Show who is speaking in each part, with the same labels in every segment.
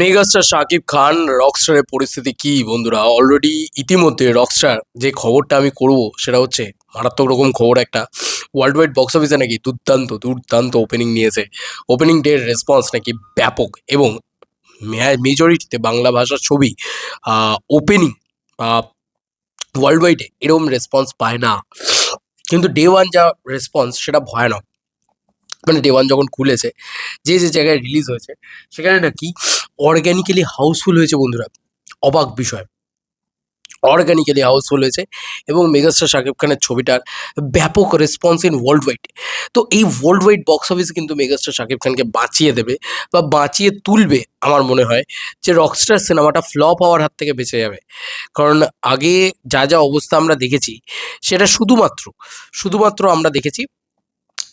Speaker 1: Megastar Shakib Khan রকস্টারের পরিস্থিতি কি বন্ধুরা? অলরেডি ইতিমধ্যে রকস্টার যে খবরটা আমি করব সেটা হচ্ছে মারাত্মক রকম খবর একটা। ওয়ার্ল্ড ওয়াইড বক্স অফিসে নাকি দুর্দান্ত দুর্দান্ত ওপেনিং নিয়েছে। ওপেনিং ডের রেসপন্স নাকি ব্যাপক এবং মেজরিটিতে বাংলা ভাষার ছবি ওপেনিং ওয়ার্ল্ড ওয়াইডে এরকম রেসপন্স পায় না। কিন্তু ডে ওয়ান যা রেসপন্স সেটা ভয়ানক। মানে ডে ওয়ান যখন খুলেছে, যে যে জায়গায় রিলিজ হয়েছে সেখানে নাকি অর্গ্যানিক্যালি হাউসফুল হয়েছে বন্ধুরা। অবাক বিষয়, অর্গ্যানিক্যালি হাউসফুল হয়েছে এবং মেগাস্টার শাকিব খানের ছবিটার ব্যাপক রেসপন্স ইন ওয়ার্ল্ড ওয়াইড। তো এই ওয়ার্ল্ড ওয়াইড বক্স অফিস কিন্তু মেগাস্টার শাকিব খানকে বাঁচিয়ে দেবে বা বাঁচিয়ে তুলবে। আমার মনে হয় যে রকস্টার সিনেমাটা ফ্লপ হওয়ার হাত থেকে বেঁচে যাবে। কারণ আগে যা যা অবস্থা আমরা দেখেছি সেটা শুধুমাত্র শুধুমাত্র আমরা দেখেছি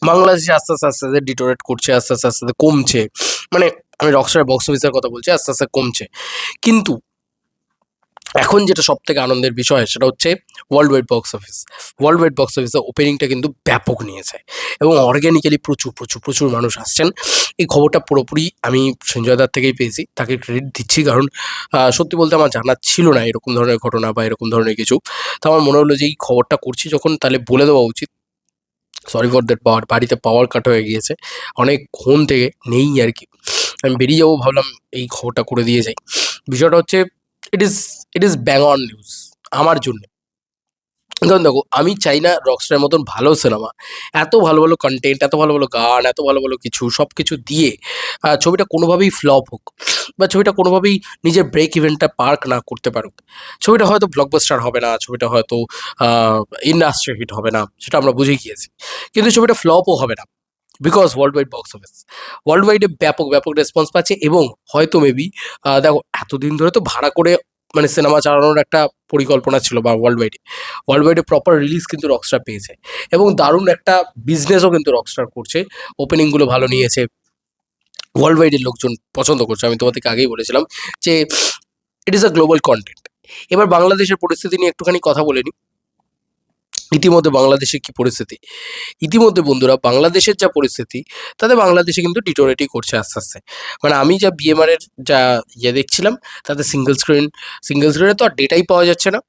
Speaker 1: বাংলাদেশে আস্তে আস্তে আস্তে আস্তে ডিটোরেট করছে, আস্তে আস্তে আস্তে আস্তে কমছে। মানে আমি রকস্টার বক্স অফিসের কথা বলছি, আস্তে আস্তে কমছে। কিন্তু এখন যেটা সব থেকে আনন্দের বিষয় সেটা হচ্ছে world wide box office. World wide box অফিসে ওপেনিংটা কিন্তু ব্যাপক নিয়েছে এবং অর্গ্যানিক্যালি প্রচুর প্রচুর প্রচুর মানুষ আসছেন। এই খবরটা পুরোপুরি আমি সঞ্জয়দার থেকেই পেয়েছি, তাকে ক্রেডিট দিচ্ছি। কারণ সত্যি বলতে আমার জানা ছিল না এরকম ধরনের ঘটনা বা এরকম ধরনের কিছু। তো আমার মনে হলো যে এই খবরটা করছি যখন, তাহলে বলে দেওয়া উচিত। সরি ফর দ্যাট, বাড়িতে পাওয়ার কাট হয়ে গিয়েছে অনেকক্ষণ থেকে, নেই আর কি। আমি বেরিয়ে যাবো ভাবলাম, এই খবরটা করে দিয়ে যাই। বিষয়টা হচ্ছে it is it is bang on news আমার জন্য। কারণ দেখো, আমি চাই না রকস্টারের মতন ভালো সিনেমা, এত ভালো ভালো কন্টেন্ট, এত ভালো ভালো গান, এত ভালো ভালো কিছু সব কিছু দিয়ে ছবিটা কোনোভাবেই ফ্লপ হোক বা ছবিটা কোনোভাবেই নিজের ব্রেক ইভেন্টটা পার্ক না করতে পারুক। ছবিটা হয়তো ব্লকবাস্টার হবে না, ছবিটা হয়তো ইন্ডাস্ট্রি হিট হবে না, সেটা আমরা বুঝে গিয়েছি। কিন্তু ছবিটা ফ্লপও হবে না, because world wide box office world ওয়াইডে ব্যাপক ব্যাপক রেসপন্স পাচ্ছে। এবং হয়তো মেবি দেখো, এতদিন ধরে তো ভাড়া করে মানে সিনেমা চালানোর একটা পরিকল্পনা ছিল বা ওয়ার্ল্ড ওয়াইডে প্রপার রিলিজ কিন্তু রকস্টার পেয়েছে এবং দারুণ একটা বিজনেসও কিন্তু রকস্টার করছে। ওপেনিংগুলো ভালো নিয়েছে, ওয়ার্ল্ড ওয়াইডের লোকজন পছন্দ করছে। আমি তোমাদেরকে আগেই বলেছিলাম যে it is a global content. এবার বাংলাদেশের পরিস্থিতি নিয়ে একটুখানি কথা বলে নিই। ইতিমধ্যে বাংলাদেশের কি পরিস্থিতি? ইতিমধ্যে বন্ধুরা, বাংলাদেশের যা পরিস্থিতি তাতে বাংলাদেশে কিন্তু ডিটোরেটই করছে আস্তে আস্তে। মানে আমি যা বিএমআর এর যা দেখছিলাম, তাতে সিঙ্গেল স্ক্রিনে তো আর ডেটাই পাওয়া যাচ্ছে না,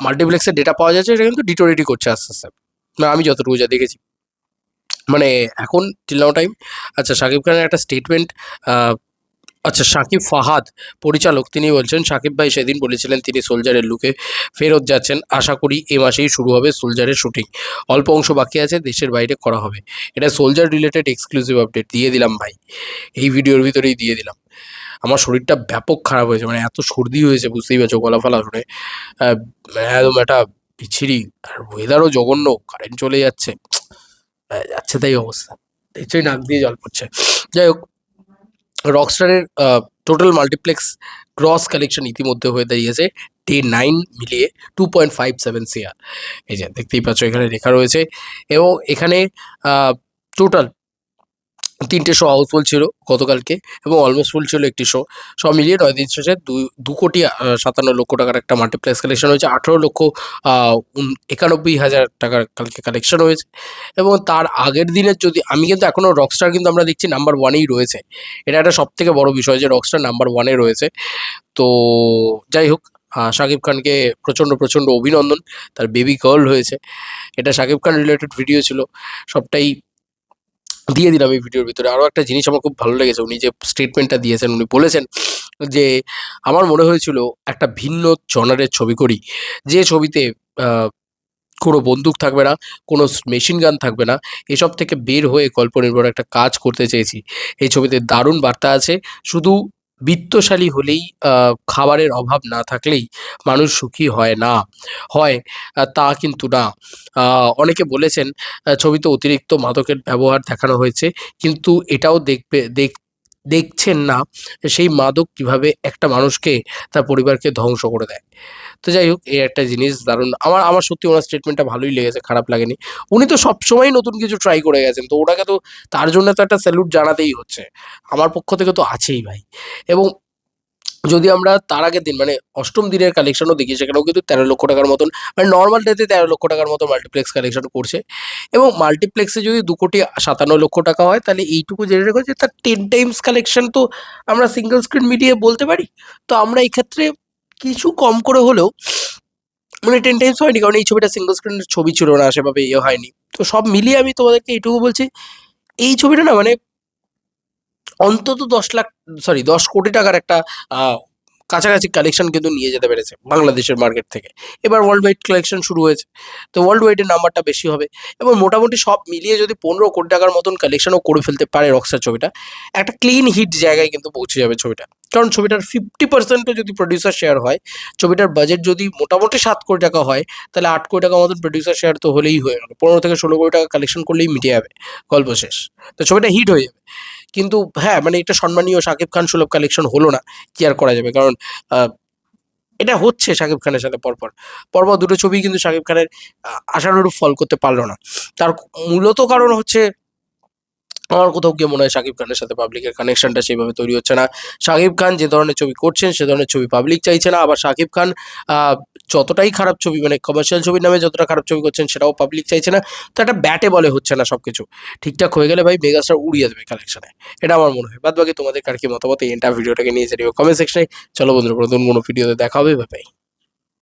Speaker 1: মাল্টিপ্লেক্সের ডেটা পাওয়া যাচ্ছে, এটা কিন্তু ডিটোরেটই করছে আস্তে আস্তে। না, আমি যতটুকু যা দেখেছি, মানে এখন টিল নাও টাইম। আচ্ছা, শাকিব খানের একটা স্টেটমেন্ট। আচ্ছা, শাকিব ফাহাদ পরিচালক, তিনি বলছেন, শাকিব ভাই সেদিন বলেছিলেন তিনি সোলজারের লুকে ফেরত যাচ্ছেন। আশা করি এ মাসেই শুরু হবে সোলজারের শুটিং। অল্প অংশ বাকি আছে, দেশের বাইরে করা হবে। এটা সোলজার রিলেটেড এক্সক্লুসিভ আপডেট দিয়ে দিলাম ভাই, এই ভিডিওর ভিতরেই দিয়ে দিলাম। আমার শরীরটা ব্যাপক খারাপ হয়েছে, মানে এত সর্দি হয়েছে, বুঝতেই পারছো, গলা ফলা শুনে একদম একটা বিচ্ছিরি। আর ওয়েদারও জঘন্য, কারেন্ট চলে যাচ্ছে, যাচ্ছে তাই অবস্থা। দেখছোই নাক দিয়ে জল পড়ছে। যাই হোক, রকস্টারের টোটাল মাল্টিপ্লেক্স গ্রস কালেকশন ইতিমধ্যে হয়ে দাঁড়িয়েছে ডে 9 মিলিয়ে 2.57 CR। এই যে দেখতেই পাচ্ছ, এখানে লেখা রয়েছে। এবং এখানে টোটাল 3টে শো হাউসফুল ছিল গতকালকে এবং অলমোস্ট ফুল ছিল একটি শো। সব মিলিয়ে 9 দিন শেষে 2,57,00,000 টাকার একটা মাল্টিপ্লেক্স কালেকশন হয়েছে। 18,91,000 টাকার কালকে কালেকশন হয়েছে। এবং তার আগের দিনের, যদি আমি কিন্তু এখনও রকস্টার কিন্তু আমরা দেখছি নাম্বার ওয়ানেই রয়েছে। এটা একটা সব থেকে বড় বিষয় যে রকস্টার নাম্বার ওয়ানে রয়েছে। তো যাই হোক, শাকিব খানকে প্রচণ্ড প্রচণ্ড অভিনন্দন, তার বেবি গার্ল হয়েছে। এটা শাকিব খান রিলেটেড ভিডিও ছিল, সবটাই দিয়ে দিলাম এই ভিডিওর ভিতরে। আরও একটা জিনিস আমার খুব ভালো লেগেছে, উনি যে স্টেটমেন্টটা দিয়েছেন, উনি বলেছেন যে আমার মনে হয়েছিল একটা ভিন্ন জনারের ছবি করি, যে ছবিতে কোনো বন্দুক থাকবে না, কোনো মেশিন গান থাকবে না, এসব থেকে বের হয়ে গল্প নির্ভর একটা কাজ করতে চেয়েছি। এই ছবিতে দারুণ বার্তা আছে। শুধু বিত্তশালী হলেই, খাবারের অভাব না থাকলেই মানুষ সুখী হয় না, হয় তা কিন্তু না। অনেকে বলেছেন ছবিতে অতিরিক্ত মাদকের ব্যবহার দেখানো হয়েছে, কিন্তু এটাও দেখছেন না সেই মাদক কিভাবে একটা মানুষকে, তার পরিবারকে ধ্বংস করে দেয়। তো যাই হোক, এই একটা জিনিস দারুণ, আমার সত্যি ওনার স্টেটমেন্টটা ভালোই লেগেছে, খারাপ লাগেনি। উনি তো সবসময়ই নতুন কিছু ট্রাই করে গেছেন, তো ওনাকে তো, তার জন্য তো একটা স্যালুট জানাতেই হচ্ছে। আমার পক্ষ থেকে তো আছেই ভাই। এবং যদি আমরা তার আগের দিন মানে অষ্টম দিনের কালেকশনও দেখি, সেখানেও কিন্তু 13 লক্ষ টাকার মতন, মানে নর্মাল ডেতে 13 লক্ষ টাকার মতো মাল্টিপ্লেক্স কালেকশন করছে। এবং মাল্টিপ্লেক্সে যদি 2,57,00,000 টাকা হয়, তাহলে এইটুকু জেনে রেখো যে তার 10 টাইমস কালেকশন তো আমরা সিঙ্গেল স্ক্রিন মিডিয়ে বলতে পারি। তো আমরা এই ক্ষেত্রে কিছু কম করে হলেও, মানে 10 টাইমস হয়নি, কারণ এই ছবিটা সিঙ্গেল স্ক্রিনের ছবি ছিল না, সেভাবে ইয়ে হয়নি। তো সব মিলিয়ে আমি তোমাদেরকে এইটুকু বলছি, এই ছবিটা না মানে অন্তত 10 লাখ, সরি 10 কোটি টাকার একটা আহ, কাছাকাছি কালেকশন কিন্তু নিয়ে যেতে পেরেছে বাংলাদেশের মার্কেট থেকে। এবার ওয়ার্ল্ড ওয়াইড কালেকশন শুরু হয়েছে, তো ওয়ার্ল্ড ওয়াইডের নাম্বারটা বেশি হবে। এবং মোটামুটি সব মিলিয়ে যদি 15 কোটি টাকার মতন কালেকশনও করে ফেলতে পারে রকস্টার ছবিটা, একটা ক্লিন হিট জায়গায় কিন্তু পৌঁছে যাবে ছবিটা। কারণ ছবিটার 50%ও যদি প্রডিউসার শেয়ার হয়, ছবিটার বাজেট যদি মোটামুটি 7 কোটি টাকা হয়, তাহলে 8 কোটি টাকা মতন প্রডিউসার শেয়ার তো হলেই হয়ে গেল, 15 থেকে 16 কোটি টাকা কালেকশন করলেই মিটে যাবে, গল্প শেষ। তো ছবিটা হিট হয়ে যাবে। কিন্তু হ্যাঁ, মানে একটা সম্মানীয় শাকিব খান সুলভ কালেকশন হলো না, কি আর করা যাবে, কারণ আহ, এটা হচ্ছে শাকিব খানের সাথে পরপর পরপর দুটো ছবি কিন্তু শাকিব খানের আশানুরূপ ফল করতে পারলো না। তার মূলত কারণ হচ্ছে, আমার কোথাও গিয়ে মনে হয় শাকিব খানের সাথে পাবলিকের কানেকশনটা সেইভাবে তৈরি হচ্ছে না। শাকিব খান যে ধরনের ছবি করছেন সে ধরনের ছবি পাবলিক চাইছে না, আবার শাকিব খান আহ, যতটাই খারাপ ছবি, মানে কমার্শিয়াল ছবির নামে যতটা খারাপ ছবি করছেন সেটাও পাবলিক চাইছে না। তো একটা ব্যাটে বলে হচ্ছে না সবকিছু। ঠিকঠাক হয়ে গেলে ভাই মেগাস্টার উড়িয়ে দেবে কালেকশনে, এটা আমার মনে হয়। বাদ বাকি তোমাদের কার কি মতামত এই এন্টার ভিডিওটাকে নিয়ে জানিও কমেন্ট সেকশনে। চলো বন্ধুরা, নতুন কোনো ভিডিওতে দেখা হবে, বাই বাই।